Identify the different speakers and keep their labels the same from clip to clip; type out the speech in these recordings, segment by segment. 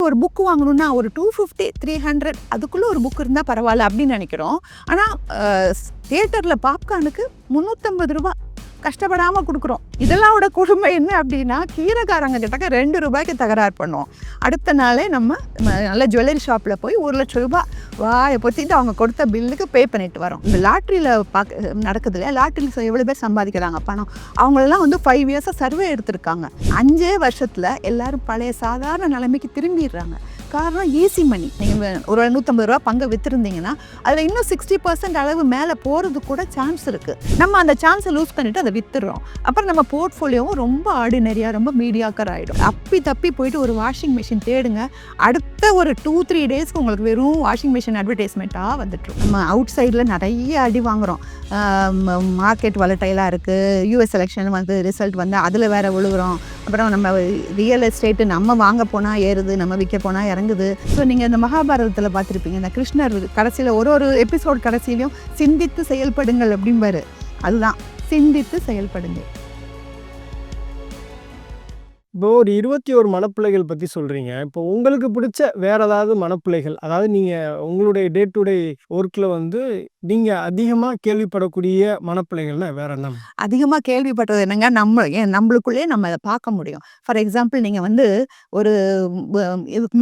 Speaker 1: ஒரு புக் வாங்கணும்னா ஒரு 250 300 அதுக்குள்ளே ஒரு புக் இருந்தால் பரவாயில்ல அப்படின்னு நினைக்கிறோம். ஆனால் தியேட்டரில் பாப்கார்னுக்கு 350 ரூபா கஷ்டப்படாமல் கொடுக்குறோம். இதெல்லாவோட கொடுமை என்ன அப்படின்னா, கீரைக்காரங்க கிட்டக்க 2 ரூபாய்க்கு தகராறு பண்ணுவோம். அடுத்த நாளே நம்ம நல்ல ஜுவல்லரி ஷாப்பில் போய் 1,00,000 ரூபா வாயை பொத்திட்டு அவங்க கொடுத்த பில்லுக்கு பே பண்ணிட்டு வரோம். இந்த லாட்ரியில் நடக்குது இல்லையா, லாட்ரியில் எவ்வளோ பேர் சம்பாதிக்கிறாங்க பணம். அவங்களெல்லாம் வந்து 5 இயர்ஸாக சர்வே எடுத்திருக்காங்க. 5 வருஷத்தில் எல்லாரும் பழைய சாதாரண நிலைமைக்கு திரும்பிடுறாங்க. காரணம் ஈஸி மணி. நீங்கள் ஒரு 150 ரூபா பங்கை விற்றுருந்தீங்கன்னா அதில் இன்னும் 60% அளவு மேலே போகிறது கூட சான்ஸ் இருக்குது. நம்ம அந்த சான்ஸை லூஸ் பண்ணிவிட்டு அதை விற்றுறோம். அப்புறம் நம்ம போர்ட்ஃபோலியோவும் ரொம்ப ஆர்டினரியாக ரொம்ப மீடியாக்கர் ஆகிடும். தப்பி போயிட்டு ஒரு வாஷிங் மிஷின் தேடுங்க. அடுத்த ஒரு 2-3 டேஸ்க்கு உங்களுக்கு வெறும் வாஷிங் மிஷின் அட்வர்டைஸ்மெண்ட்டாக வந்துட்டு. நம்ம அவுட் சைடில் நிறைய அடி வாங்குகிறோம். மார்க்கெட் வலட்டைலாக இருக்குது. யூஎஸ் எலெக்ஷன் வந்து ரிசல்ட் வந்து அதில் வேறு விழுகிறோம். அப்புறம் நம்ம ரியல் எஸ்டேட்டு நம்ம வாங்க போனால் ஏறுது, நம்ம விற்க போனால் இறங்குது. ஸோ நீங்கள் இந்த மகாபாரதத்தில் பார்த்துருப்பீங்க, இந்த கிருஷ்ணர் கடைசியில் ஒரு எபிசோட் கடைசியிலையும் சிந்தித்து செயல்படுங்கள் அப்படிம்பாரு. அதுதான் சிந்தித்து செயல்படுங்கள்.
Speaker 2: இப்போ ஒரு 21 மனப்பிள்ளைகள் பற்றி சொல்கிறீங்க. இப்போ உங்களுக்கு பிடிச்ச வேறு ஏதாவது மனப்பிள்ளைகள், அதாவது நீங்கள் உங்களுடைய டே டு டே ஒர்க்கில் வந்து நீங்கள் அதிகமாக கேள்விப்படக்கூடிய மனப்பிள்ளைகள்னா வேறு என்ன?
Speaker 1: அதிகமாக கேள்விப்பட்டது என்னங்க, நம்மளுக்குள்ளேயே நம்ம அதை பார்க்க முடியும். ஃபார் எக்ஸாம்பிள் நீங்கள் வந்து ஒரு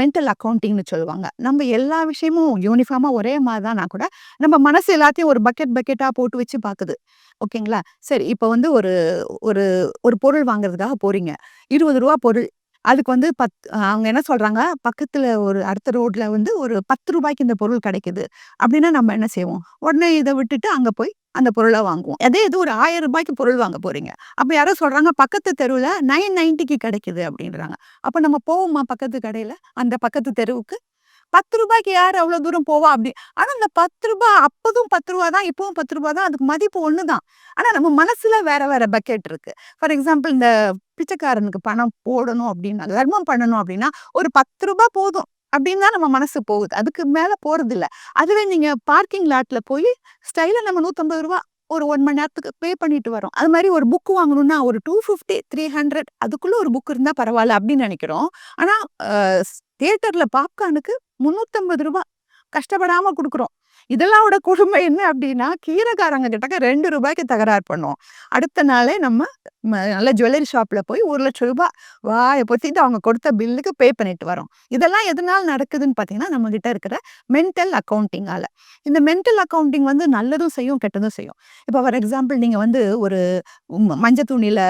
Speaker 1: மென்டல் அக்கௌண்டிங்னு சொல்லுவாங்க. நம்ம எல்லா விஷயமும் யூனிஃபார்மாக ஒரே மாதிரி தான்னா கூட நம்ம மனசு எல்லாத்தையும் ஒரு பக்கெட்டாக போட்டு வச்சு பார்க்குது. ஓகேங்களா? சரி, இப்போ வந்து ஒரு ஒரு ஒரு பொருள் வாங்குறதுக்காக போகிறீங்க. 20 ரூபா பொருள். அதுக்கு வந்து அவங்க என்ன சொல்கிறாங்க, பக்கத்தில் ஒரு அடுத்த ரோட்டில் வந்து ஒரு 10 ரூபாய்க்கு இந்த பொருள் கிடைக்குது அப்படின்னா நம்ம என்ன செய்வோம்? உடனே இதை விட்டுட்டு அங்கே போய் அந்த பொருளை வாங்குவோம். அதே இது ஒரு 1000 ரூபாய்க்கு பொருள் வாங்க போகிறீங்க. அப்போ யாரோ சொல்கிறாங்க பக்கத்து தெருவில் 990க்கு கிடைக்குது அப்படின்றாங்க. அப்போ நம்ம போவோமா பக்கத்து கடையில், அந்த பக்கத்து தெருவுக்கு? 10 ரூபாய்க்கு யார் அவ்வளோ தூரம் போவா அப்படி? ஆனால் இந்த 10 ரூபா அப்போதும் 10 ரூபா தான், இப்போவும் 10 ரூபா தான். அதுக்கு மதிப்பு ஒன்று தான். ஆனால் நம்ம மனசில் வேற பக்கெட் இருக்குது. ஃபார் எக்ஸாம்பிள் இந்த பிச்சைக்காரனுக்கு பணம் போடணும் அப்படின்னா, தர்மம் பண்ணணும் அப்படின்னா ஒரு 10 ரூபா போதும் அப்படின்னு தான் நம்ம மனசு போகுது. அதுக்கு மேலே போகிறது இல்லை. அதுவே நீங்கள் பார்க்கிங் லாட்டில் போய் ஸ்டைலில் நம்ம 150 ரூபா ஒரு 1 மணி நேரத்துக்கு பே பண்ணிட்டு வரோம். அது மாதிரி ஒரு புக் வாங்கணும்னா ஒரு 250 300 அதுக்குள்ளே ஒரு புக் இருந்தால் பரவாயில்ல அப்படின்னு நினைக்கிறோம். ஆனால் தியேட்டரில் பாப்கார்னுக்கு 350 ரூபா கஷ்டப்படாமல் கொடுக்குறோம். இதெல்லாவோட கொடுமை என்ன அப்படின்னா, கீரைக்காரங்க கிட்டக்க 2 ரூபாய்க்கு தகராறு பண்ணுவோம். அடுத்த நாளே நம்ம நல்ல ஜுவல்லரி ஷாப்பில் போய் 1,00,000 ரூபா வாயை பொத்திட்டு அவங்க கொடுத்த பில்லுக்கு பே பண்ணிட்டு வரோம். இதெல்லாம் எதனால் நடக்குதுன்னு பார்த்தீங்கன்னா, நம்மகிட்ட இருக்கிற மென்டல் அக்கௌண்டிங்கால். இந்த மென்டல் அக்கௌண்டிங் வந்து நல்லதும் செய்யும், கெட்டதும் செய்யும். இப்போ ஃபார் எக்ஸாம்பிள் நீங்கள் வந்து ஒரு மஞ்சள் துணியில்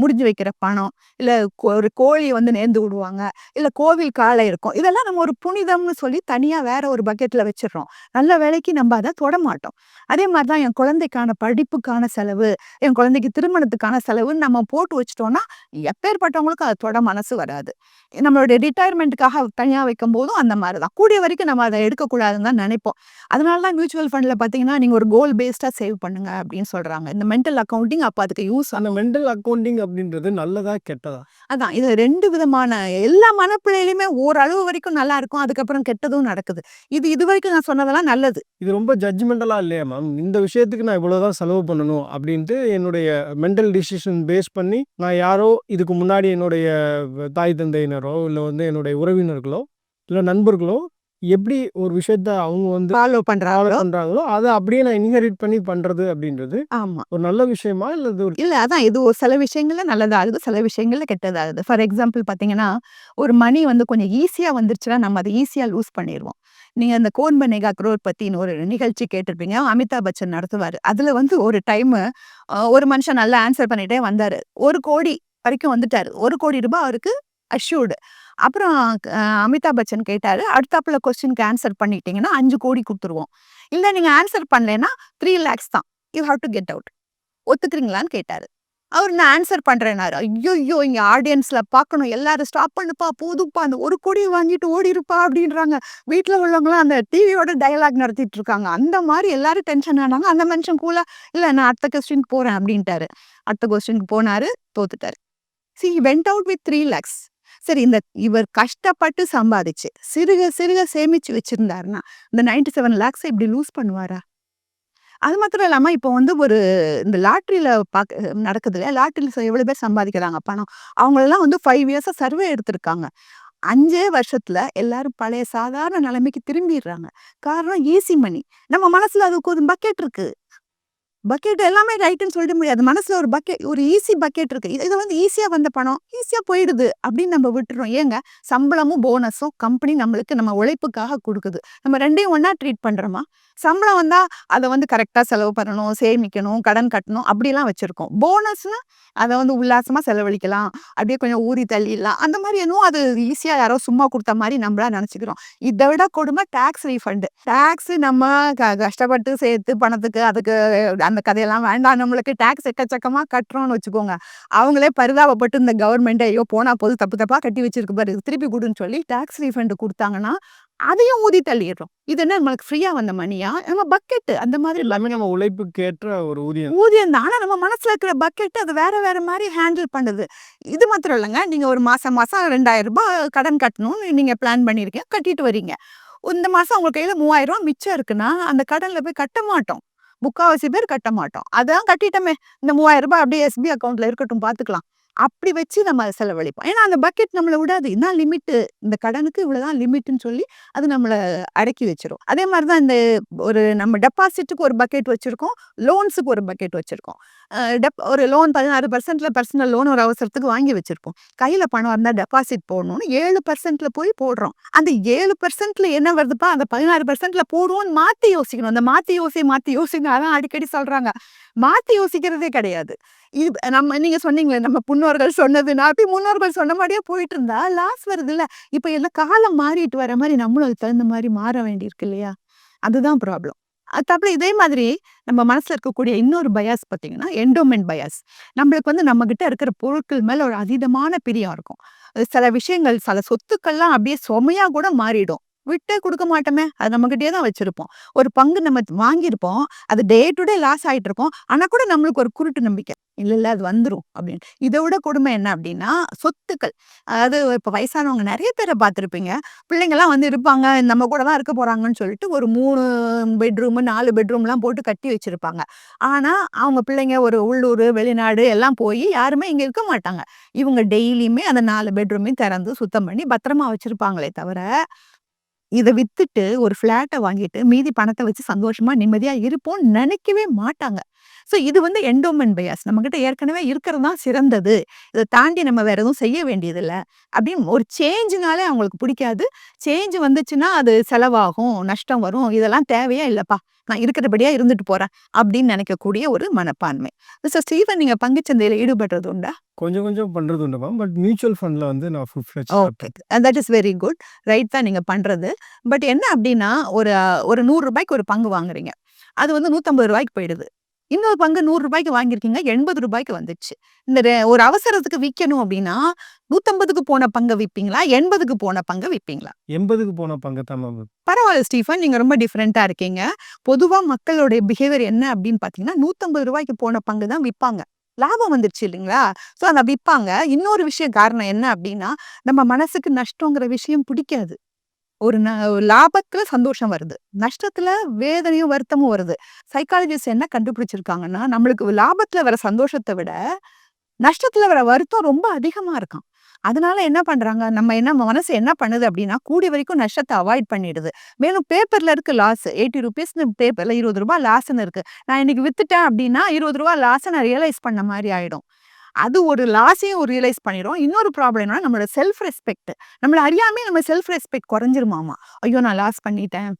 Speaker 1: முடிஞ்சு வைக்கிற பணம், இல்லை ஒரு கோழியை வந்து நேர்ந்து விடுவாங்க, இல்லை கோவில் காலை இருக்கும். இதெல்லாம் நம்ம ஒரு புனிதம்னு சொல்லி தனியாக வேற ஒரு பக்கெட்டில் வச்சிடறோம். நல்ல வேலைக்கு நம்ம அதை தொட மாட்டோம். அதே மாதிரி தான் என் குழந்தைக்கான படிப்புக்கான செலவு, என் குழந்தைக்கு திருமணத்துக்கான செலவுன்னு நம்ம போட்டு வச்சிட்டோம்னா எப்பேற்பட்டவங்களுக்கும் அதை தொட மனசு வராது. நம்மளுடைய ரிட்டையர்மெண்ட்டுக்காக தனியாக வைக்கும் போதும் அந்த மாதிரி தான். கூடிய வரைக்கும் நம்ம அதை எடுக்கக்கூடாதுன்னு தான் நினைப்போம். அதனால தான் மியூச்சுவல் ஃபண்டில் பார்த்தீங்கன்னா நீங்கள் ஒரு கோல் பேஸ்டாக சேவ் பண்ணுங்க அப்படின்னு சொல்கிறாங்க. இந்த மென்டல் அக்கௌண்டிங் அப்போ அதுக்கு யூஸ்.
Speaker 2: அந்த மென்டல் அக்கௌண்டிங் அப்படின்றது நல்லதா கெட்டதா?
Speaker 1: அதான் இது 2 விதமான. எல்லா மனப்பிள்ளையிலுமே ஓரளவு வரைக்கும் நல்லா இருக்கும், அதுக்கப்புறம் கெட்டதும் நடக்குது. இது வரைக்கும் நான் சொன்னதெல்லாம் நல்லது.
Speaker 2: இது ரொம்ப ஜட்ஜ்மெண்டலா இல்லையா மேம்? இந்த விஷயத்துக்கு நான் இவ்வளோதான் செலவு பண்ணணும் அப்படின்ட்டு என்னுடைய மென்டல் டிசிஷன் பேஸ் பண்ணி நான் யாரோ இதுக்கு முன்னாடி என்னுடைய தாய் தந்தையினரோ இல்லை வந்து என்னுடைய உறவினர்களோ இல்லை நண்பர்களோ எப்படி ஒரு விஷயத்த அவங்க வந்து
Speaker 1: ஃபாலோ பண்றாங்களோ
Speaker 2: அதை அப்படியே நான் இன்ஹெரிட் பண்ணி பண்றது அப்படின்றது
Speaker 1: ஆமா.
Speaker 2: ஒரு நல்ல விஷயமா இல்லை?
Speaker 1: இல்ல அதான் இது ஒரு சில விஷயங்கள்ல நல்லதாகுது, சில விஷயங்கள்ல கெட்டதாகுது. ஃபார் எக்ஸாம்பிள் பார்த்தீங்கன்னா, ஒரு மணி வந்து கொஞ்சம் ஈஸியா வந்துருச்சுன்னா நம்ம அதை ஈஸியா லூஸ் பண்ணிருவோம். நீங்க அந்த கோன் பனேகா கரோர்பத்தின்னு ஒரு நிகழ்ச்சி கேட்டிருப்பீங்க. அமிதாப் பச்சன் நடத்துவாரு. அதுல வந்து ஒரு டைம் ஒரு மனுஷன் நல்லா ஆன்சர் பண்ணிட்டே வந்தாரு. 1 கோடி வரைக்கும் வந்துட்டாரு. 1 கோடி ரூபாய் அவருக்கு அஷ்யூர்டு. அப்புறம் அமிதாப் பச்சன் கேட்டாரு, அடுத்தாப்புல கொஸ்டினுக்கு ஆன்சர் பண்ணிட்டீங்கன்னா 5 கோடி கொடுத்துருவோம். இல்ல நீங்க ஆன்சர் பண்ணலைன்னா 3 lakhs தான். You have to get out. ஒத்துக்கிறீங்களான்னு கேட்டாரு. அவர் நான் ஆன்சர் பண்றேன்னாரு. ஐயோ இங்க ஆடியன்ஸ்ல பார்க்கணும், எல்லாரும் ஸ்டாப் பண்ணுப்பா, போதுப்பா, அந்த 1 கோடி வாங்கிட்டு ஓடிருப்பா அப்படின்றாங்க. வீட்டுல உள்ளவங்களாம் அந்த டிவியோட டயலாக் நடத்திட்டு இருக்காங்க. அந்த மாதிரி எல்லாரும் டென்ஷன் ஆனாங்க. அந்த மனுஷன் கூலா இல்ல நான் அடுத்த கொஸ்டின் போறேன் அப்படின்ட்டாரு. அடுத்த கொஸ்டினுக்கு போனாரு, தோத்துட்டாரு. he went out with 3 lakhs. சரி, இவர் கஷ்டப்பட்டு சம்பாதிச்சு சிறுக சேமிச்சு வச்சிருந்தாருன்னா இந்த 97 lakhs இப்படி லூஸ் பண்ணுவாரா? அது மாத்திரம் இல்லாம இப்போ வந்து இந்த லாட்ரியில நடக்குது இல்லையா, லாட்ரியில எவ்வளவு பேர் சம்பாதிக்கிறாங்க பணம். அவங்களெல்லாம் வந்து 5 இயர்ஸா சர்வே எடுத்திருக்காங்க. 5 வருஷத்துல எல்லாரும் பழைய சாதாரண நிலைமைக்கு திரும்பிடுறாங்க. காரணம் ஈஸி மனி. நம்ம மனசுல அதுக்கு ஒரு பக்கெட் இருக்கு. பக்கெட் எல்லாமே ரைட்டுன்னு சொல்லிட முடியாது. மனசுல ஒரு ஒரு ஈஸி பக்கெட் இருக்கு. இது வந்து ஈஸியா வந்த பணம், ஈஸியா போயிடுது அப்படின்னு நம்ம விட்டுறோம். ஏங்க சம்பளமும், போனஸும் கம்பெனி நம்மளுக்கு நம்ம உழைப்புக்காக குடுக்குது. நம்ம 2யும் ஒண்ணா ட்ரீட் பண்றோமா? சம்பளம் வந்தா அத வந்து கரெக்ட்டா செலவு பண்ணணும், சேமிக்கணும், கடன் கட்டணும் அப்படிலாம் வச்சிருக்கோம். போனஸ்னா அத வந்து உல்லாசமா செலவழிக்கலாம். அப்படியே கொஞ்சம் ஊறி தள்ளிடலாம். அந்த மாரி என்னவோ அது ஈஸியா யாரோ சும்மா குடுத்த மாரி நம்மளா நெனச்சுக்கிறோம். இத விட கொடுமை டாக்ஸ் ரீஃபண்ட். டாக்ஸ் நம்ம கஷ்டப்பட்டு சேர்த்து பணத்துக்கு அதுக்கு அந்த கதையெல்லாம் வேண்டாம். நம்மளுக்கு டாக்ஸ் எக்கச்சக்கமா கட்டுறோம்னு வச்சுக்கோங்க. அவங்களே பரிதாபப்பட்டு இந்த கவர்மெண்ட் ஐயோ போனா போது தப்பு தப்பா கட்டி வச்சிருக்கு பாரு திருப்பி குடுன்னு சொல்லி டாக்ஸ் ரீஃபண்ட் குடுத்தாங்கன்னா, அதையும் ஊதி தள்ளிடுறோம். இது என்ன நம்மளுக்கு ஃப்ரீயா வந்த மணியா? நம்ம பக்கெட் அந்த மாதிரி
Speaker 2: எல்லாமே நம்ம ஊழியத்துக்கு ஏற்ற ஒரு ஊதியம்.
Speaker 1: ஊதியம் தான். ஆனா நம்ம மனசுல இருக்கிற பக்கெட் அது வேற வேற மாரி ஹேண்டில் பண்ணுது. இது மாத்திரம் இல்லங்க. நீங்க ஒரு மாசம் மாசம் ரூ. 2000 கடன் கட்டணும்னு நீங்க பிளான் பண்ணியிருக்கீங்க. கட்டிட்டு வரீங்க. இந்த மாசம் உங்க கையில ரூ. 3000 மிச்சம் இருக்குன்னா, அந்த கடன்ல போய் கட்ட மாட்டோம். முக்காவாசி பேர் கட்ட மாட்டோம். அதான் கட்டிட்டோமே, இந்த ரூ. 3000 அப்படியே எஸ்பி அக்கவுண்ட்ல இருக்கட்டும் பார்த்துக்கலாம். அப்படி வச்சு நம்ம அத செலவழிப்போம். ஏன்னா அந்த பக்கெட் நம்மள விடாது. இதான் லிமிட்டு. இந்த கடனுக்கு இவ்வளவுதான் லிமிட்ன்னு சொல்லி அது நம்மள அடக்கி வச்சுரும். அதே மாரி தான் இந்த ஒரு நம்ம டெபாசிட்டுக்கு ஒரு பக்கெட் வச்சிருக்கோம். லோன்ஸுக்கு ஒரு பக்கெட் வச்சிருக்கோம். ஒரு லோன் 16%ல பர்சனல் லோன் ஒரு அவசரத்துக்கு வாங்கி வச்சிருப்போம். கையில பணம் இருந்தா டெபாசிட் போடணும்னு 7%ல போய் போடுறோம். அந்த 7%ல என்ன வருதுப்பா? அந்த 16%ல போடுவோம்னு மாத்தி யோசிக்கணும். அந்த மாத்தி யோசின்னு அதான் அடிக்கடி சொல்றாங்க. மாத்தி யோசிக்கிறதே கிடையாது. இது நம்ம நீங்க சொன்னீங்களே நம்ம முன்னோர்கள் சொன்னதுன்னா, அப்படி முன்னோர்கள் சொன்ன மாரியே போயிட்டு இருந்தா லாஸ் வருதுல்ல. இப்ப எல்லாம் காலம் மாறிட்டு வர மாரி நம்மளும் அதுக்கு தகுந்த மாரி மாற வேண்டியிருக்கு இல்லையா? அதுதான் ப்ராப்ளம். அதுக்கப்புறம் இதே மாதிரி நம்ம மனசுல இருக்கக்கூடிய இன்னொரு பயாஸ் பார்த்தீங்கன்னா, என்டோமென்ட் பயாஸ். நம்மளுக்கு வந்து நம்மகிட்ட இருக்கிற பொருட்கள் மேல ஒரு அதீதமான பிரியம் இருக்கும். சில விஷயங்கள், சில சொத்துக்கள்லாம் அப்படியே சுமையா கூட மாறிடும். விட்டே குடுக்க மாட்டோமே! அது நம்மகிட்டயே தான் வச்சிருப்போம். ஒரு பங்கு நம்ம வாங்கியிருப்போம். அது டே டு டே லாஸ் ஆயிட்டு இருக்கும். ஆனா கூட நம்மளுக்கு ஒரு குருட்டு நம்பிக்கை. இல்ல அது வந்துரும் அப்படின்னு. இத விட கொடுமை என்ன அப்படின்னா, சொத்துக்கள். அதாவது இப்ப வயசானவங்க நெறைய பேர பார்த்திருப்பீங்க. பிள்ளைங்கலாம் வந்து இருப்பாங்க. நம்ம கூட தான் இருக்க போறாங்கன்னு சொல்லிட்டு ஒரு 3 பெட்ரூம், 4 பெட்ரூம்லாம் போட்டு கட்டி வச்சிருப்பாங்க. ஆனா, அவங்க பிள்ளைங்க ஒரு உள்ளூரு, வெளிநாடு எல்லாம் போய் யாருமே இங்க இருக்க மாட்டாங்க. இவங்க டெய்லியுமே அந்த 4 பெட்ரூமையும் திறந்து சுத்தம் பண்ணி பத்திரமா வச்சிருப்பாங்களே தவிர, இத வித்துட்டு ஒரு ஃப்ளாட்ட வாங்கிட்டு மீதி பணத்த வச்சு சந்தோஷமா, நிம்மதியா இருப்போம்னு நெனைக்கவே மாட்டாங்க. ஸோ இது வந்து என்டோமென்ட் பயாஸ். நம்மகிட்ட ஏற்கனவே இருக்கிறது தான் சிறந்தது. இத தாண்டி நம்ம வேற எதுவும் செய்ய வேண்டியதில்ல. அப்படின்னு ஒரு சேஞ்சுனாலே அவங்களுக்கு பிடிக்காது. சேஞ்ச் வந்துச்சுன்னா அது செலவாகும், நஷ்டம் வரும். இதெல்லாம் தேவையே இல்லப்பா. நான் இருக்கிறபடியா இருந்துட்டு போறேன். அப்படின்னு நெனைக்கக்கூடிய ஒரு மனப்பான்மை. மிஸ்டர் ஸ்டீவன் நீங்க பங்குச்சந்தையில ஈடுபடுறது உண்டா?
Speaker 2: கொஞ்சம் கொஞ்சம் பண்றது உண்டு மேம். பட் மியூச்சுவல் ஃபண்ட்ல வந்து நான் full ஃப்ளெட்ஜ்டா
Speaker 1: okay. That is very good. Right தான் நீங்க பண்றது. பட் என்ன அப்டின்னா, ஒரு ரூ. 100க்கு ஒரு பங்கு வாங்குறீங்க. அது வந்து ரூ. 150க்கு போயிடுது. இன்னொரு பங்கு ரூ. 100க்கு வாங்கியிருக்கீங்க. ரூ. 80க்கு வந்துடுச்சு. இந்த ஒரு அவசரத்துக்கு விக்கணும் அப்டின்னா, 150க்கு போன பங்க விப்பீங்களா? 80க்கு போன பங்க விப்பீங்களா?
Speaker 2: 80க்கு போன பங்கு தான் மேம்.
Speaker 1: பரவால்ல ஸ்டீஃபன். நீங்க ரொம்ப டிஃபரெண்ட்டா இருக்கீங்க. பொதுவா மக்களுடைய பிஹேவியர் என்ன அப்டின்னு பார்த்தீங்கன்னா, ரூ. 150க்கு போன பங்கு தான் விப்பாங்க. லாபம் வந்துருச்சு இல்லைங்களா? ஸோ அத விப்பாங்க. இன்னொரு விஷயம் காரணம் என்ன அப்டின்னா, நம்ம மனசுக்கு நஷ்டங்கிற விஷயம் பிடிக்காது. ஒரு லாபத்துல சந்தோஷம் வருது. நஷ்டத்துல வேதனையும், வருத்தமும் வருது. சைக்காலஜிஸ்ட் என்ன கண்டுபிடிச்சிருக்காங்கன்னா, நம்மளுக்கு லாபத்துல வர சந்தோஷத்த விட, நஷ்டத்துல வர வருத்தம் ரொம்ப அதிகமா இருக்காம். அதனால என்ன பண்றாங்க, நம்ம மனசு என்ன பண்ணுது அப்டின்னா, கூடிய வரைக்கும் நஷ்டத்த அவாய்ட் பண்ணிடுது. மேலும் பேப்பர்ல இருக்கு லாஸ். ₹80ன்னு பேப்பர்ல ₹20 லாஸ்ன்னு இருக்கு. நான் இன்னைக்கு வித்துட்டேன் அப்டின்னா, ₹20 லாஸ நான் ரியலைஸ் பண்ண மாரி ஆயிடும். அது ஒரு லாஸையும் ரியலைஸ் பண்ணிரும். இன்னொரு ப்ராப்ளம் என்னன்னா, நம்மளோட செல்ஃப் ரெஸ்பெக்ட். நம்மள அறியாமயே நம்ம செல்ஃப் ரெஸ்பெக்ட் குறைஞ்சிருமாமா. ஐயோ! நான் லாஸ் பண்ணிட்டேன்.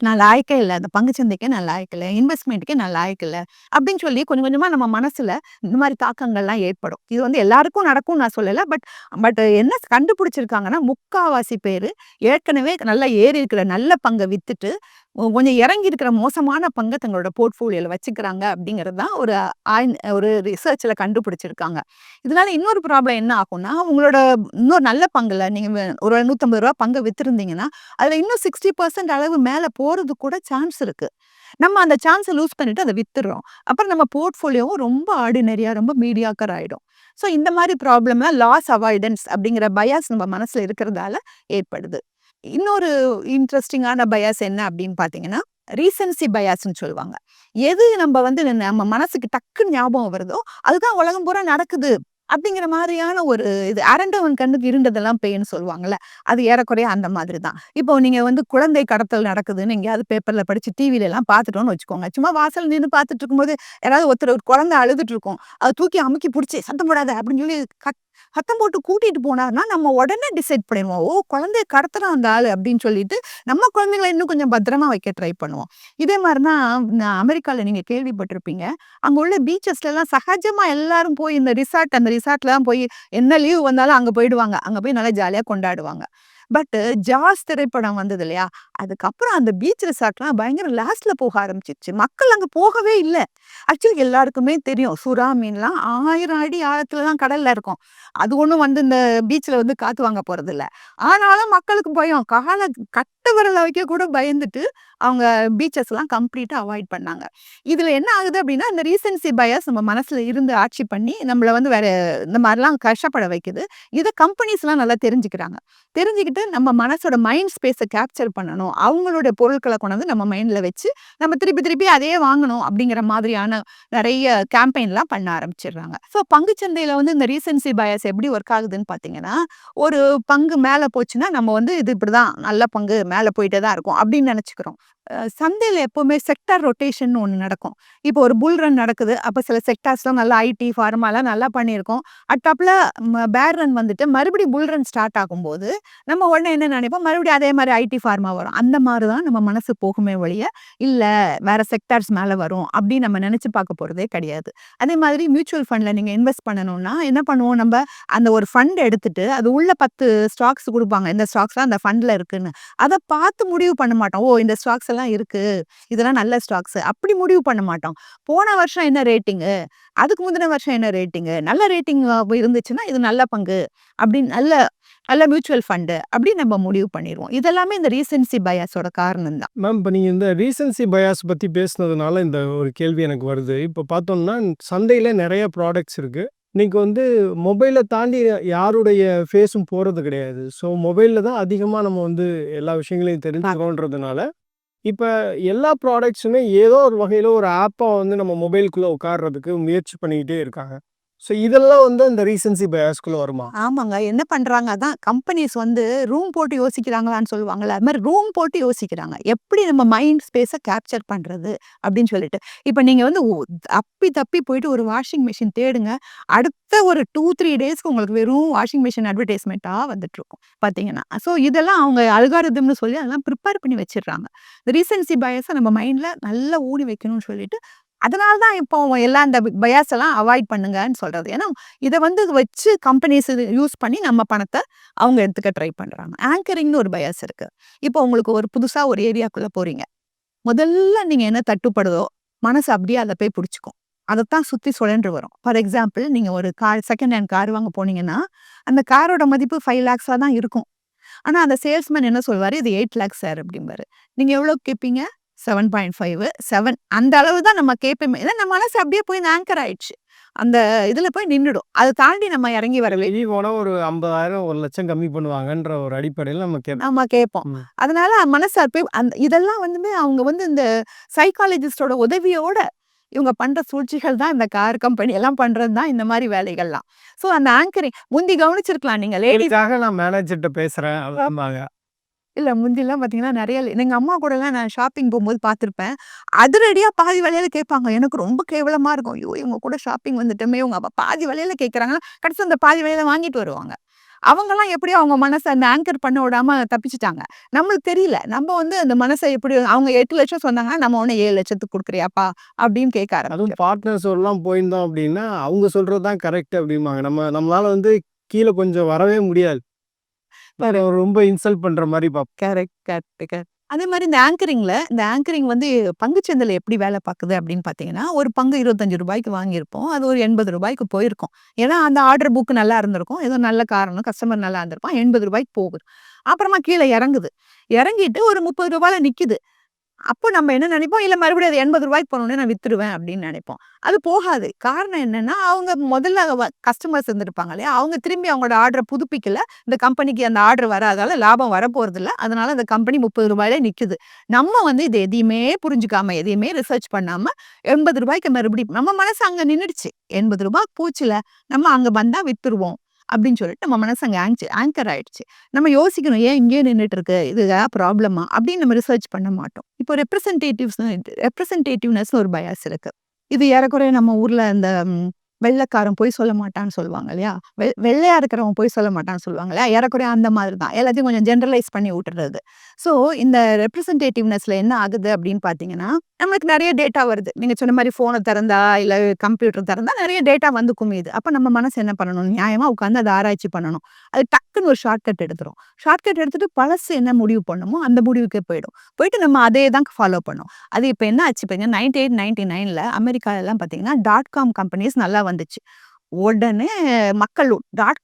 Speaker 1: நான் லாயக்கே இல்ல. அந்த பங்குச்சந்தைக்கே நான் லாயக்கு இல்ல. இன்வெஸ்ட்மென்ட்க்கே நான் லாயக்கு இல்ல. அப்படின்னு சொல்லி கொஞ்சம் கொஞ்சமா நம்ம மனசுல இந்த மாரி தாக்கங்கள்லாம் ஏற்படும். இது வந்து எல்லாருக்கும் நடக்கும்னு நான் சொல்லல. பட் என்ன கண்டுபிடிச்சிருக்காங்கன்னா, முக்காவாசி பேரு ஏற்கனவே நல்லா ஏறி இருக்கிற நல்ல பங்க வித்துட்டு, கொஞ்சம் இறங்கி இருக்கிற மோசமான பங்க தங்களோட போர்ட்ஃபோலியோல வச்சுக்கிறாங்க அப்படிங்கிறது தான் ஒரு ரிசர்ச்ல கண்டுபிடிச்சிருக்காங்க. இதனால இன்னொரு ப்ராப்ளம் என்ன ஆகும்னா, உங்களோட இன்னொரு நல்ல பங்குல நீங்க ஒரு ரூ. 150 பங்க வித்திருந்தீங்கன்னா, அதுல இன்னும் 60% அளவு மேல போறதுக்கு கூட சான்ஸ் இருக்கு. நம்ம அந்த சான்ஸ லூஸ் பண்ணிட்டு அத வித்துர்றோம். அப்புறம் நம்ம போர்ட்ஃபோலியோவும் ரொம்ப ஆர்டினரியா, ரொம்ப மீடியாக்கர் ஆயிடும். ஸோ இந்த மாரி ப்ராப்ளம்லாம் லாஸ் அவாய்டன்ஸ் அப்படிங்கிற பயாஸ் நம்ம மனசுல இருக்கிறதால ஏற்படுது. இன்னொரு இன்ட்ரஸ்டிங்கான பயாஸ் என்ன அப்படின்னு பார்த்தீங்கன்னா, ரீசென்சி பயாஸ்ன்னு சொல்லுவாங்க. எது நம்ம வந்து நம்ம மனசுக்கு டக்குன்னு ஞாபகம் வருதோ, அதுதான் உலகம் பூரா நடக்குது அப்படிங்கிற மாதிரியான ஒரு இது அரண்டவன் கண்ணுக்கு இருண்டதெல்லாம் பேய்ன்னு சொல்லுவாங்கல்ல. அது ஏறக்குறைய அந்த மாதிரி தான். இப்போ நீங்க வந்து குழந்தை கடத்தல் நடக்குதுன்னு எங்கேயாவது பேப்பர்ல படிச்சு டிவிலலாம் பார்த்துட்டோம்னு வச்சுக்கோங்க. சும்மா வாசல்ல நின்னு பார்த்துட்டு இருக்கும்போது, யாராவது ஒருத்தர் ஒரு குழந்தை அழுதுட்டு இருக்கும். அத தூக்கி அமுக்கி புடிச்சு, "சத்தம் போடாத" அப்படின்னு சொல்லி சத்தம் போட்டு கூட்டிட்டு போனாருன்னா, நம்ம உடனே டிசைட் பண்ணிருவோம். ஓ! குழந்தைய கடத்துறான் அந்த ஆளு அப்படின்னு சொல்லிட்டு, நம்ம குழந்தைங்கள இன்னும் கொஞ்சம் பத்திரமா வைக்க ட்ரை பண்ணுவோம். இதே மாரி தான் அமெரிக்கால நீங்க கேள்விப்பட்டிருப்பீங்க. அங்க உள்ள பீச்சஸ்லலாம் சகஜமா எல்லாரும் போய் இந்த அந்த ரிசார்ட்லாம் போய் என்ன லீவ் வந்தாலும் அங்க போயிடுவாங்க. அங்க போய் நல்லா ஜாலியா கொண்டாடுவாங்க. பட் ஜாஸ் திரைப்படம் வந்தது இல்லையா? அதுக்கப்புறம் அந்த பீச் ரிசார்ட்லாம் பயங்கர லாஸ்ட்ல போக ஆரம்பிச்சுருச்சு. மக்கள் அங்க போகவே இல்ல. ஆக்சுவலி எல்லாருக்குமே தெரியும். சுறா மீன்லாம் 1000 அடி ஆழத்துல தான் கடல்ல இருக்கும். அது ஒண்ணும் வந்து இந்த பீச்ல வந்து காத்து வாங்க போறதில்ல. ஆனாலும் மக்களுக்கு பயம். கட்ட விரல வைக்க கூட பயந்துட்டு, அவங்க பீச்சஸ்லாம் கம்ப்ளீட்டா அவாய்ட் பண்ணாங்க. இதுல என்ன ஆகுது அப்டின்னா, இந்த ரீசென்சி பயாஸ் நம்ம மனசுல இருந்து ஆட்சி பண்ணி, நம்மள வந்து வேற இந்த மாரிலாம் கஷ்டப்பட வைக்குது. இத கம்பெனிஸ்லாம் நல்லா தெரிஞ்சுக்கிறாங்க. தெரிஞ்சுக்கிட்டு நம்ம மனசோட மைண்ட் ஸ்பேஸ கேப்சர் பண்ணணும். அவங்களோட பொருட்கள கொண்டு வந்து நம்ம மைண்ட்ல வச்சு, நம்ம திருப்பி திருப்பி அதையே வாங்கணும் அப்படிங்கிற மாதிரியான நெறைய கேம்பெயின்லாம் பண்ண ஆரம்பிச்சுடுறாங்க. ஸோ பங்குச்சந்தையில வந்து இந்த ரீசென்சி பயாஸ் எப்படி ஒர்க் ஆகுதுன்னு பார்த்தீங்கன்னா, ஒரு பங்கு மேல போச்சுன்னா, நம்ம வந்து இது இப்படிதான் நல்ல பங்கு மேல போயிட்டே தான் இருக்கும் அப்படின்னு நெனச்சுக்கிறோம். சந்தையில எப்பவுமே செக்டார் ரொட்டேஷன்னு ஒண்ணு நடக்கும். இப்போ ஒரு புல் ரன் நடக்குது. அப்ப சில செக்டார்ஸ்லாம் நல்லா ஐடி, ஃபார்மாலாம் நல்லா பண்ணியிருக்கும். அடுத்தாப்புல பேர் ரன் வந்துட்டு மறுபடியும் புல் ரன் ஸ்டார்ட் ஆகும்போது, நம்ம உடனே என்ன நினைப்போம், மறுபடியும் அதே மாரி ஐடி, ஃபார்மா வரும். அந்த மாரி தான் நம்ம மனசு போகுமே ஒழிய, இல்ல வேற செக்டார்ஸ் மேல வரும் அப்படின்னு நம்ம நினைச்சு பார்க்க போறதே கிடையாது. அதே மாதிரி மியூச்சுவல் ஃபண்ட்ல நீங்க இன்வெஸ்ட் பண்ணணும்னா, என்ன பண்ணுவோம் நம்ப, அந்த ஒரு ஃபண்ட் எடுத்துட்டு, அது உள்ள 10 ஸ்டாக்ஸ் குடுப்பாங்க. இந்த ஸ்டாக்ஸ்லாம் அந்த ஃபண்ட்ல இருக்குன்னு. அத பார்த்து முடிவு பண்ண மாட்டோம். ஓ! இந்த ஸ்டாக்ஸ் எல்லாம் இருக்கு. இதெல்லாம் நல்ல ஸ்டாக்ஸ். அப்படி முடிவு பண்ண மாட்டோம். போன வருஷம் என்ன ரேட்டிங்கு? அதுக்கு முந்தின வருஷம் என்ன ரேட்டிங்கு? நல்ல ரேட்டிங் இருந்துச்சுன்னா, இது நல்ல பங்கு. அப்படின்னு நல்ல நல்ல மியூச்சுவல் ஃபண்டு அப்படின்னு நம்ம முடிவு பண்ணிருவோம். இதெல்லாமே இந்த ரீசென்சி பயாஸோட காரணம் தான்.
Speaker 2: மேம், இப்ப நீங்க இந்த ரீசென்சி பயாஸ் பத்தி பேசுனதுனால இந்த ஒரு கேள்வி எனக்கு வருது. இப்ப பார்த்தோம்னா, சந்தையில நெறைய ப்ராடக்ட்ஸ் இருக்கு. இன்னைக்கு வந்து மொபைல தாண்டி யாருடைய ஃபேஸும் போறது கிடையாது. ஸோ மொபைல்ல தான் அதிகமா நம்ம வந்து எல்லா விஷயங்களையும் தெரிஞ்சுக்கிறோன்றதுனால, இப்ப எல்லா ப்ராடக்ட்ஸுமே ஏதோ ஒரு வகையில ஒரு ஆப்பா வந்து நம்ம மொபைலுக்குள்ள உட்கார்றதுக்கு முயற்சி பண்ணிக்கிட்டே இருக்காங்க. ஸோ இதெல்லாம் வந்து இந்த ரீசென்சி பயாஸ்க்குள்ள வருமா?
Speaker 1: ஆமாங்க. என்ன பண்றாங்க, அதான் கம்பெனிஸ் வந்து ரூம் போட்டு யோசிக்கிறாங்களான்னு சொல்லுவாங்கல்ல. அது மாரி ரூம் போட்டு யோசிக்கிறாங்க. எப்படி நம்ம மைண்ட் ஸ்பேஸ கேப்சர் பண்றது அப்படின்னு சொல்லிட்டு. இப்ப நீங்க வந்து அப்பி தப்பி போயிட்டு ஒரு வாஷிங் மெஷின் தேடுங்க. அடுத்த ஒரு 2, 3 டேஸ்க்கு உங்களுக்கு வெறும் வாஷிங் மெஷின் அட்வர்டைஸ்மென்ட்டா வந்துட்டுருக்கும். பார்த்தீங்கன்னா. ஸோ இதெல்லாம் அவங்க அல்காரிதம்னு சொல்லி அதெல்லாம் ப்ரிப்பேர் பண்ணி வச்சுடுறாங்க. இந்த ரீசென்சி பயாஸ நம்ம மைண்ட்ல நல்லா ஊனி வைக்கணும்னு சொல்லிட்டு, அதனால தான் இப்போ எல்லாம் இந்த பயாஸ் எல்லாம் அவாய்ட் பண்ணுங்கன்னு சொல்றது. ஏன்னா இத வந்து வச்சு கம்பெனிஸ் இது யூஸ் பண்ணி நம்ம பணத்த அவங்க எடுத்துக்க ட்ரை பண்றாங்க. ஆங்கரிங்ன்னு ஒரு பயாஸ் இருக்கு. இப்போ உங்களுக்கு ஒரு புதுசா ஒரு ஏரியாக்குள்ள போறீங்க. முதல்ல நீங்க என்ன தட்டுப்படுதோ, மனசு அப்படியே அத போய் புடிச்சுக்கும். அதத்தான் சுத்தி சுழன்று வரும். ஃபார் எக்ஸாம்பிள் நீங்க ஒரு செகண்ட் ஹேண்ட் கார் வாங்க போனீங்கன்னா, அந்த காரோட மதிப்பு 5 லேக்ஸா தான் இருக்கும். ஆனா அந்த சேல்ஸ்மேன் என்ன சொல்வாரு, "இது 8 லேக்ஸ் சார்" அப்படிம்பாரு. நீங்க எவ்வளோக்கு கேட்பீங்க? 7.5 7 அந்த அளவு தான் நம்ம கேட்போமே. ஏன்னா நம்ம மனசு அப்படியே போய் ஆங்கர் ஆயிடுச்சு. அந்த இதுல போய் நின்னுடும். அத தாண்டி நம்ம இறங்கி வரவே
Speaker 2: வெளிய போனா ஒரு 50,000 1,00,000 கம்மி பண்ணுவாங்கன்ற ஒரு அடிப்படையில நம்ம கேட்போம்.
Speaker 1: நம்ம கேட்போம்.
Speaker 2: ம்.
Speaker 1: அதனால மனசு அது போய் இதெல்லாம் வந்துமே அவங்க வந்து இந்த சைக்காலஜிஸ்ட்டோட உதவியோட இவங்க பண்ற சூழ்ச்சிகள் தான் இந்த கார் கம்பெனி எல்லாம் பண்றது தான் இந்த மாரி வேலைகள்லாம். ஸோ அந்த ஆங்கரிங் முந்தி கவனிச்சிருக்கலாம் நீங்க லேடீஸ்
Speaker 2: இதுக்காக நான் மேனேஜர்ட்ட பேசுறேன் அப்படிம்பாங்க.
Speaker 1: இல்ல முந்திலாம் பார்த்தீங்கன்னா, நெறைய எங்க அம்மா கூடலாம் நான் ஷாப்பிங் போம்போது பார்த்துருப்பேன். அதிரடியா பாதி விலையில கேட்பாங்க. எனக்கு ரொம்ப கேவலமா இருக்கும். ஐயோ! இவங்க கூட ஷாப்பிங் வந்துட்டோமே, இவங்க பாதி விலையில கேட்கறாங்கன்னா, கடைசி அந்த பாதி விலையில வாங்கிட்டு வருவாங்க. அவங்கலாம் எப்படியோ அவங்க மனச அந்த ஆங்கர் பண்ண விடாம தப்பிச்சுட்டாங்க. நம்மளுக்கு தெரியல. நம்ம வந்து அந்த மனச எப்படி அவங்க 8,00,000 சொன்னாங்கன்னா, நம்ம உடனே 7,00,000க்கு குடுக்குறியாப்பா? அப்படின்னு கேட்க
Speaker 2: அதுவும்
Speaker 1: ஆரம்பிச்சோம்.
Speaker 2: பார்ட்னர்ஸோடலாம் போயிருந்தோம் அப்படின்னா, அவங்க சொல்றது தான் கரெக்ட் அப்படிம்பாங்க. நம்மளால வந்து கீழ கொஞ்சம் வரவே முடியாது. ரொம்ப இன்சல்ட் பண்ற மாரி பார்ப்போம்.
Speaker 1: Correct, correct, correct. அதே மாரி இந்த ஆங்கரிங் வந்து பங்குச்சந்தையில எப்படி வேலை பாக்குது அப்படின்னு பார்த்தீங்கன்னா, ஒரு பங்கு ரூ. 25க்கு வாங்கியிருப்போம். அது ஒரு ரூ. 80க்கு போயிருக்கும். ஏன்னா, அந்த ஆர்டர் புக் நல்லா இருந்திருக்கும். ஏதோ நல்ல காரணம், கஸ்டமர் நல்லா இருந்திருப்பான். ரூ. 80க்கு போகுது. அப்புறமா கீழ இறங்குது. இறங்கிட்டு ஒரு ரூ. 30ல நிக்குது. அப்போ நம்ம என்ன நினைப்போம், இல்ல மறுபடியும் அது ரூ. 80 போனோனே நான் வித்துருவேன் அப்படின்னு நினைப்போம். அது போகாது. காரணம் என்னன்னா, அவங்க முதல்ல கஸ்டமர்ஸ் இருந்திருப்பாங்க இல்லையா? அவங்க திரும்பி அவங்களோட ஆர்டர புதுப்பிக்கல. இந்த கம்பெனிக்கு அந்த ஆர்டர் வராதால லாபம் வரப்போறதில்ல. அதனால அந்த கம்பெனி ரூ. 30 நிக்குது. நம்ம வந்து இது எதையுமே புரிஞ்சுக்காம, எதையுமே ரிசர்ச் பண்ணாம ரூ. 80 மறுபடியும் நம்ம மனசு அங்க நின்னுடுச்சு. ரூ. 80 போச்சுல, நம்ம அங்க வந்தா வித்துருவோம். அப்படின்னு சொல்லிட்டு நம்ம மனசு அங்க ஆங்கர் ஆயிடுச்சு. நம்ம யோசிக்கணும். ஏன் இங்கேயே நின்னுட்டு இருக்கு? இது ஏதாவது ப்ராப்ளமா? அப்படின்னு நம்ம ரிசர்ச் பண்ண மாட்டோம். இப்போ ரெப்ரசன்டேட்டிவ்னஸ்னு ஒரு பயாஸ் இருக்கு. இது ஏறக்குறைய நம்ம ஊர்ல இந்த வெள்ளைக்காரன் பொய் சொல்ல மாட்டான்னு சொல்லுவாங்க இல்லையா? வெள்ளையா இருக்கிறவன் பொய் சொல்ல மாட்டான்னு சொல்லுவாங்க இல்லையா? ஏறக்குறைய அந்த மாதிரி தான். எல்லாத்தையும் கொஞ்சம் ஜெனரலைஸ் பண்ணி விட்டுறது. ஸோ இந்த ரெப்ரசன்டேட்டிவ்னஸ்ல என்ன ஆகுது அப்படின்னு பார்த்தீங்கன்னா, நம்மளுக்கு நெறைய டேட்டா வருது. நீங்க சொன்ன மாரி ஃபோன திறந்தா, இல்ல கம்ப்யூட்டர் திறந்தா நெறைய டேட்டா வந்து குமியுது. அப்ப நம்ம மனசு என்ன பண்ணணும்? நியாயமா உட்கார்ந்து அத ஆராய்ச்சி பண்ணணும். அது டக்குன்னு ஒரு ஷார்ட்கட் எடுத்துரும். ஷார்ட்கட் எடுத்துட்டு பழசு என்ன முடிவு பண்ணுமோ, அந்த முடிவுக்கே போயிடும். போயிட்டு நம்ம அதே தான் ஃபாலோ பண்ணோம். அது இப்ப என்ன ஆச்சு பாருங்க 98, 99ல அமெரிக்காலலாம் பார்த்தீங்கன்னா, காம் கம்பெனிஸ் நல்லா வந்துச்சு. உடனே மக்கள்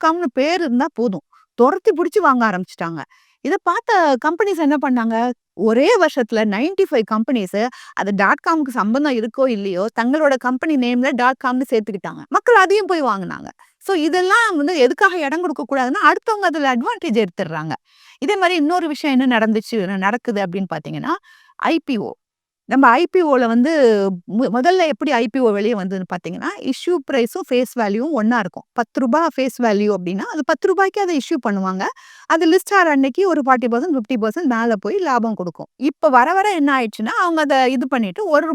Speaker 1: காம்னு பேர் இருந்தா போதும். தொரத்தி புடிச்சு வாங்க ஆரம்பிச்சுட்டாங்க. இத பார்த்த கம்பெனிஸ் என்ன பண்ணாங்க, ஒரே வருஷத்துல 95 கம்பெனிஸ் அது காம்க்கு சம்பந்தம் இருக்கோ இல்லையோ, தங்களோட கம்பெனி நேம்ல காம்னு சேர்த்துக்கிட்டாங்க. மக்கள் அதையும் போய் வாங்குனாங்க. ஸோ இதெல்லாம் வந்து எதுக்காக இடம் கொடுக்க கூடாதுன்னா, அடுத்தவங்க அதுல அட்வான்டேஜ் எடுத்துடுறாங்க. இதே மாரி இன்னொரு விஷயம் என்ன நடக்குது அப்படின்னு பார்த்தீங்கன்னா, ஐபிஓ. நம்ம ஐபிஓல வந்து முதல்ல எப்படி ஐபிஓ வெளிய வந்ததுன்னு பார்த்தீங்கன்னா, இஷ்யூ பிரைஸும் ஃபேஸ் வேல்யூவும் ஒண்ணா இருக்கும். ரூ. 10 ஃபேஸ் வேல்யூ அப்படின்னா, அது ரூ. 10க்கு அத இஷ்யூ பண்ணுவாங்க. அது லிஸ்ட் ஆற அன்னைக்கு ஒரு 40% 50% மேல போய் லாபம் குடுக்கும். இப்ப வர வர என்ன ஆயிடுச்சுன்னா, அவங்க அத இது பண்ணிட்டு ரூ. 1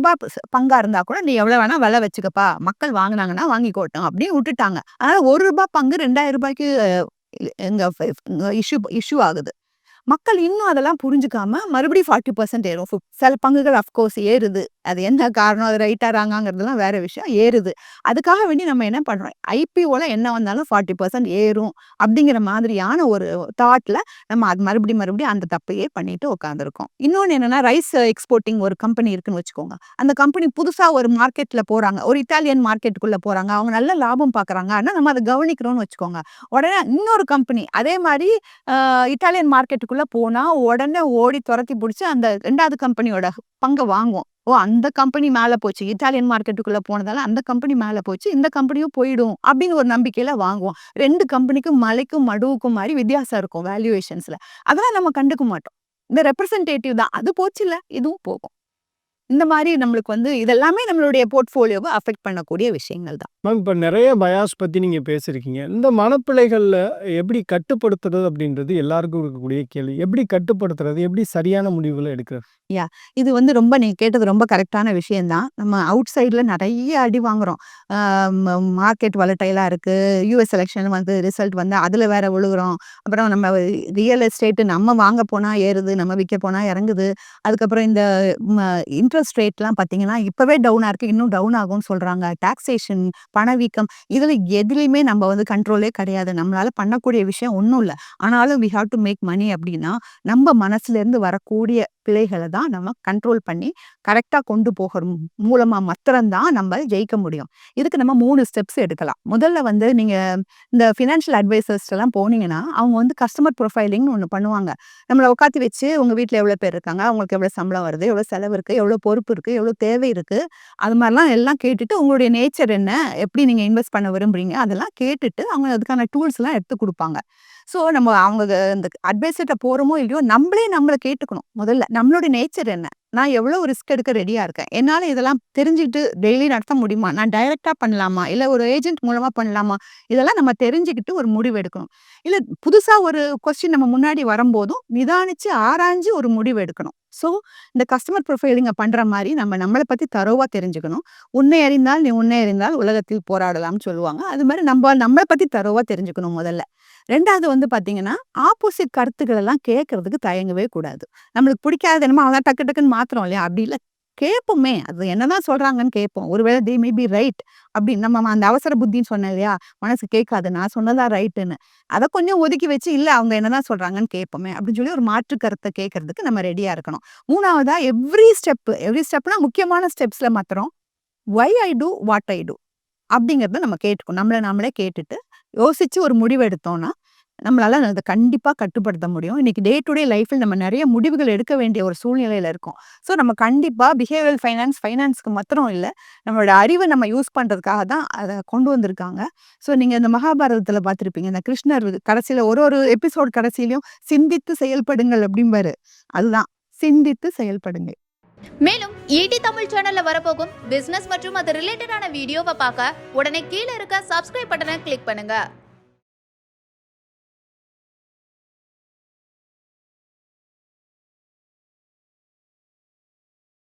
Speaker 1: பங்கா இருந்தா கூட நீ எவ்வளவு வேணா விலை வச்சுக்கப்பா. மக்கள் வாங்குனாங்கன்னா வாங்கிக்கோட்டும் அப்படின்னு விட்டுட்டாங்க. அதனால ரூ. 1 பங்கு ரூ. 2000க்கு இங்க இஷ்யூ இஷ்யூ ஆகுது. மக்கள் இன்னும் அதெல்லாம் புரிஞ்சுக்காம மறுபடியும் 40% ஏறும். சில பங்குகள் அஃப்கோர்ஸ் ஏறுது. அது என்ன காரணம்? அது ரைட்டா ராங்காங்கிறதெல்லாம் வேற விஷயம். ஏறுது. அதுக்காக வேண்டி நம்ம என்ன பண்றோம்? ஐபிஓல என்ன வந்தாலும் 40% ஏறும். அப்படிங்கிற மாதிரியான ஒரு தாட்ல நம்ம அது மறுபடியும் அந்த தப்பையே பண்ணிட்டு உட்கார்ந்துருக்கோம். இன்னொன்னு என்னன்னா, ரைஸ் எக்ஸ்போர்ட்டிங் ஒரு கம்பெனி இருக்குன்னு வச்சுக்கோங்க. அந்த கம்பெனி புதுசா ஒரு மார்க்கெட்ல போறாங்க. ஒரு இத்தாலியன் மார்க்கெட்டுக்குள்ள போறாங்க. அவங்க நல்ல லாபம் பார்க்குறாங்க. ஆனா நம்ம அத கவனிக்கிறோம்னு வச்சுக்கோங்க. உடனே இன்னொரு கம்பெனி அதே மாரி இத்தாலியன் மார்க்கெட்டுக்குள்ள போனா, உடனே ஓடி தொரத்தி புடிச்சு அந்த 2வது கம்பெனியோட பங்க வாங்குவோம். ஓ! அந்த கம்பெனி மேல போச்சு. இத்தாலியன் மார்க்கெட்டுக்குள்ள போனதால அந்த கம்பெனி மேல போச்சு. இந்த கம்பெனியும் போயிடும். அப்படின்னு ஒரு நம்பிக்கையில வாங்குவோம். 2 கம்பெனிக்கும் மலைக்கும், மடுவுக்கும் மாரி வித்தியாசம் இருக்கும் வேல்யூவேஷன்ஸ்ல. அதெல்லாம் நம்ம கண்டுக்க மாட்டோம். இந்த ரெப்ரசன்டேட்டிவ் தான். அது போச்சுல்ல, இதுவும் போகும். இந்த மாரி நம்மளுக்கு வந்து இதெல்லாமே நம்மளுடைய போர்ட்ஃபோலியோவ அஃபெக்ட் பண்ணக்கூடிய விஷயங்கள் தான்.
Speaker 2: மேம் இப்ப நெறைய பயாஸ் பத்தி நீங்க பேசியிருக்கீங்க. இந்த மனப்பிழைகள்ல எப்படி கட்டுப்படுத்துறது அப்படின்றது எல்லாருக்கும் இருக்கக்கூடிய கேள்வி. எப்படி கட்டுப்படுத்துறது? எப்படி சரியான முடிவுகள எடுக்கிறது?
Speaker 1: யாஹ்! இது வந்து ரொம்ப நீங்க கேட்டது ரொம்ப கரெக்ட்டான விஷயம் தான். நம்ம அவுட் சைட்ல நெறைய அடி வாங்குறோம். ஆ மார்க்கெட் வாலடைலா இருக்கு. யுஎஸ் எலக்ஷன் வந்து ரிசல்ட் வந்து அதுல வேற விழுகுறோம். அப்புறம் நம்ம ரியல் எஸ்டேட் நம்ம வாங்க போனா ஏறுது, நம்ம விக்க போனா இறங்குது. அதுக்கப்புறம் இந்த ம இன்ட்ரெஸ்ட் ரேட்லாம் பார்த்தீங்கன்னா, இப்பவே டவுனா இருக்கு. இன்னும் டவுன் ஆகும்னு சொல்றாங்க. டாக்சேஷன், பணவீக்கம் இதுல எதுலயுமே நம்ம வந்து கண்ட்ரோலே கிடையாது. நம்மளால பண்ணக்கூடிய விஷயம் ஒண்ணும் இல்ல. ஆனாலும் we have to make money அப்டின்னா, நம்ம மனசுலேருந்து வரக்கூடிய பிழைகள தான் நம்ம கண்ட்ரோல் பண்ணி கரெக்ட்டா கொண்டு போகறது மூலமா மாத்திரம் தான் நம்ம ஜெயிக்க முடியும். இதுக்கு நம்ம 3 ஸ்டெப்ஸ் எடுக்கலாம். முதல்ல வந்து நீங்க இந்த ஃபினான்ஷியல் அட்வைசர்ஸ்ட்டலாம் போனீங்கன்னா, அவங்க வந்து கஸ்டமர் ப்ரொஃபைலிங்ன்னு ஒண்ணு பண்ணுவாங்க. நம்மள உட்காத்தி வச்சு, உங்க வீட்ல எவ்வளோ பேர் இருக்காங்க? அவங்களுக்கு எவ்வளோ சம்பளம் வருது? எவ்வளோ செலவு இருக்கு? எவ்வளோ பொறுப்பு இருக்கு? எவ்வளோ தேவை இருக்கு? அது மாரிலாம் எல்லாம் கேட்டுட்டு, உங்களுடைய நேச்சர் என்ன? எப்படி நீங்க இன்வெஸ்ட் பண்ண விரும்புறீங்க? அதெல்லாம் கேட்டுட்டு, அவங்க அதுக்கான டூல்ஸ்லாம் எடுத்து குடுப்பாங்க. ஸோ நம்ம அவங்க அந்த அட்வைசர்ட்ட போறோமோ இல்லையோ, நம்மளே நம்மள கேட்டுக்கணும் முதல்ல. நம்மளோட நேச்சர் என்ன? நான் எவ்வளோ ரிஸ்க் எடுக்க ரெடியா இருக்கேன்? என்னால இதெல்லாம் தெரிஞ்சுக்கிட்டு டெய்லி நடத்த முடியுமா? நான் டைரக்ட்டா பண்ணலாமா? இல்ல ஒரு ஏஜென்ட் மூலமா பண்ணலாமா? இதெல்லாம் நம்ம தெரிஞ்சுக்கிட்டு ஒரு முடிவு எடுக்கணும். இல்ல புதுசா ஒரு கொஸ்டின் நம்ம முன்னாடி வரும்போதும், நிதானிச்சு ஆராய்ஞ்சு ஒரு முடிவு எடுக்கணும். ஸோ இந்த கஸ்டமர் ப்ரொஃபைலிங்க பண்ற மாரி நம்ம நம்மள பத்தி தரோவா தெரிஞ்சுக்கணும். "உன்னை அறிந்தால் நீ உன்னை அறிந்தால் உலகத்தில் போராடலாம்னு" சொல்லுவாங்க. அது மாரி நம்மள பத்தி தரோவா தெரிஞ்சுக்கணும் முதல்ல. 2வது வந்து பார்த்தீங்கன்னா, ஆப்போசிட் கருத்துக்கள் எல்லாம் கேட்கறதுக்கு தயங்கவே கூடாது. நம்மளுக்கு பிடிக்காதது என்னமோ அதான் டக்கு டக்குன்னு மாத்துறோம் இல்லையா? அப்படி இல்ல. கேட்போமே! அது என்னதான் சொல்றாங்கன்னு கேட்போம். ஒருவேளை தே மே பி ரைட் அப்படின்னு நம்ம அந்த அவசர புத்தின்னு சொன்னேன் இல்லையா? மனசு கேட்காது. நான் சொன்னது தான் ரைட்டுன்னு. அத கொஞ்சம் ஒதுக்கி வச்சு, இல்ல அவங்க என்னதான் சொல்றாங்கன்னு கேட்போமே! அப்படின்னு சொல்லி ஒரு மாற்று கருத்த கேட்கறதுக்கு நம்ம ரெடியா இருக்கணும். 3வதா எவ்ரி ஸ்டெப்னா முக்கியமான ஸ்டெப்ஸ்ல மாத்திரம் "why I do, what I do" அப்படிங்கிறத நம்ம கேட்டுக்கணும். நம்மள நாமளே கேட்டுட்டு, யோசிச்சு ஒரு முடிவு எடுத்தோம்னா, நம்மளால அத கண்டிப்பா கட்டுப்படுத்த முடியும். இன்னைக்கு டே டு டே லைஃப்ல நம்ம நெறைய முடிவுகள் எடுக்க வேண்டிய ஒரு சூழ்நிலையில இருக்கோம். ஸோ நம்ம கண்டிப்பா பிஹேவியரல் ஃபைனான்ஸ்க்கு மாத்திரம் இல்ல. நம்மளோட அறிவ நம்ம யூஸ் பண்றதுக்காக தான் அத கொண்டு வந்திருக்காங்க. ஸோ நீங்க இந்த மகாபாரதத்துல பார்த்திருப்பீங்க. இந்த கிருஷ்ணர் கடைசியில ஒரு எபிசோட் கடைசியிலயும் சிந்தித்து செயல்படுங்கள் அப்படிம்பாரு. அதுதான் சிந்தித்து செயல்படுங்க.
Speaker 3: மேலும் ஈடி தமிழ் சேனல்ல வரப்போகும் பிசினஸ் மற்றும் அது ரிலேட்டடான வீடியோவை பார்க்க உடனே கீழே இருக்க சப்ஸ்கிரைப் பட்டனை கிளிக் பண்ணுங்க.